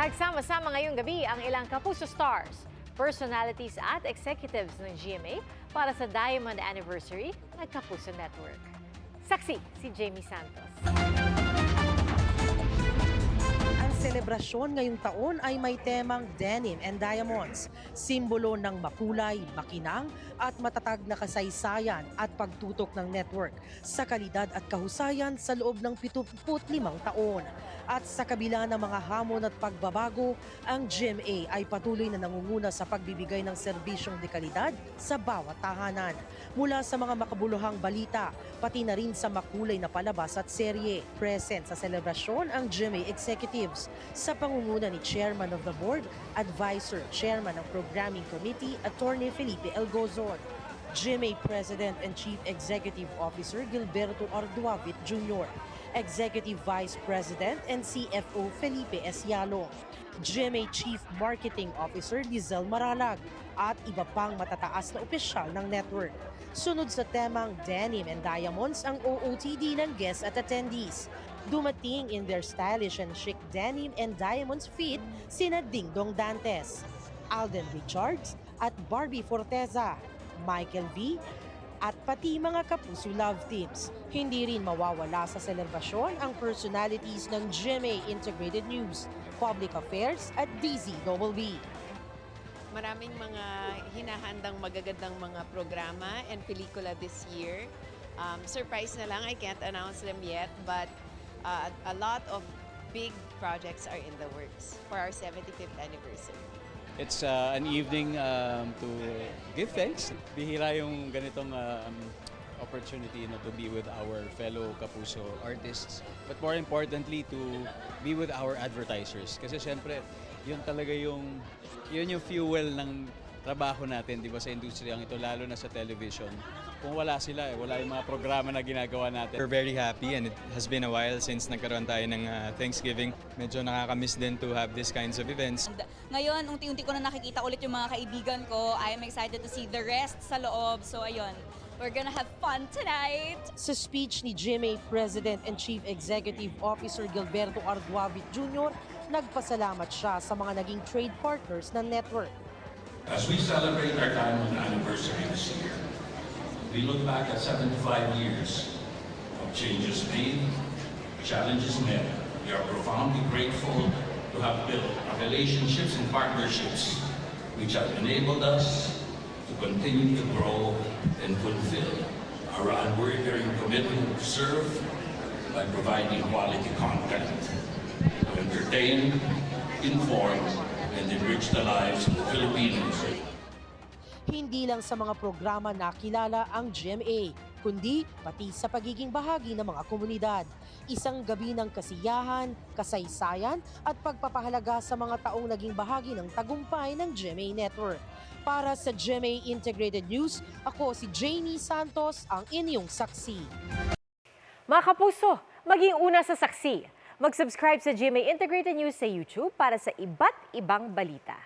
Nagsama-sama ngayong gabi ang ilang Kapuso stars, personalities at executives ng GMA para sa Diamond Anniversary ng Kapuso Network. Saksi si Jamie Santos. Ang selebrasyon ngayong taon ay may temang Denim and Diamonds, simbolo ng makulay, makinang at matatag na kasaysayan at pagtutok ng network sa kalidad at kahusayan sa loob ng 75 taon. At sa kabila ng mga hamon at pagbabago, ang GMA ay patuloy na nangunguna sa pagbibigay ng serbisyong dekalidad sa bawat tahanan. Mula sa mga makabuluhang balita, pati na rin sa makulay na palabas at serye. Present sa selebrasyon ang GMA executives sa pangunguna ni Chairman of the Board, Advisor, Chairman ng Programming Committee, Attorney Felipe Elgozon. GMA President and Chief Executive Officer Gilberto Arduavit Jr., Executive Vice President and CFO Felipe Esialo, GMA Chief Marketing Officer Lizelle Maralag, at iba pang matataas na opisyal ng network. Sunod sa temang Denim and Diamonds ang OOTD ng guests at attendees. Dumating in their stylish and chic denim and diamonds fit sina Dingdong Dantes, Alden Richards at Barbie Forteza, Michael V, at pati mga Kapuso love teams. Hindi rin mawawala sa selebrasyon ang personalities ng GMA Integrated News, Public Affairs at DZBB. Maraming mga hinahandang magagandang mga programa and pelikula this year. Surprise na lang, I can't announce them yet, but a lot of big projects are in the works for our 75th anniversary. It's an evening to give thanks. Bihira yung ganitong opportunity to be with our fellow Kapuso artists. But more importantly, to be with our advertisers. Kasi syempre, yun talaga yun yung fuel ng trabaho natin, di ba, sa industriyang ito, lalo na sa television. Kung wala sila, wala yung mga programa na ginagawa natin. We're very happy and it has been a while since nagkaroon tayo ng Thanksgiving. Medyo nakakamiss din to have these kinds of events. Ngayon, unti-unti ko na nakikita ulit yung mga kaibigan ko. I'm excited to see the rest sa loob. So ayun, we're gonna have fun tonight! Sa speech ni GMA President and Chief Executive Officer Gilberto Arduavit Jr., nagpasalamat siya sa mga naging trade partners ng network. As we celebrate our diamond anniversary this year, we look back at 75 years of changes made, challenges met. We are profoundly grateful to have built relationships and partnerships which have enabled us to continue to grow and fulfill our unwavering commitment to serve by providing quality content, to entertain, inform, and enrich the lives of the Filipinos. Hindi lang sa mga programa nakilala ang GMA, kundi pati sa pagiging bahagi ng mga komunidad. Isang gabi ng kasiyahan, kasaysayan at pagpapahalaga sa mga taong naging bahagi ng tagumpay ng GMA Network. Para sa GMA Integrated News, ako si Jamie Santos, ang inyong saksi. Mga Kapuso, maging una sa saksi. Mag-subscribe sa GMA Integrated News sa YouTube para sa iba't ibang balita.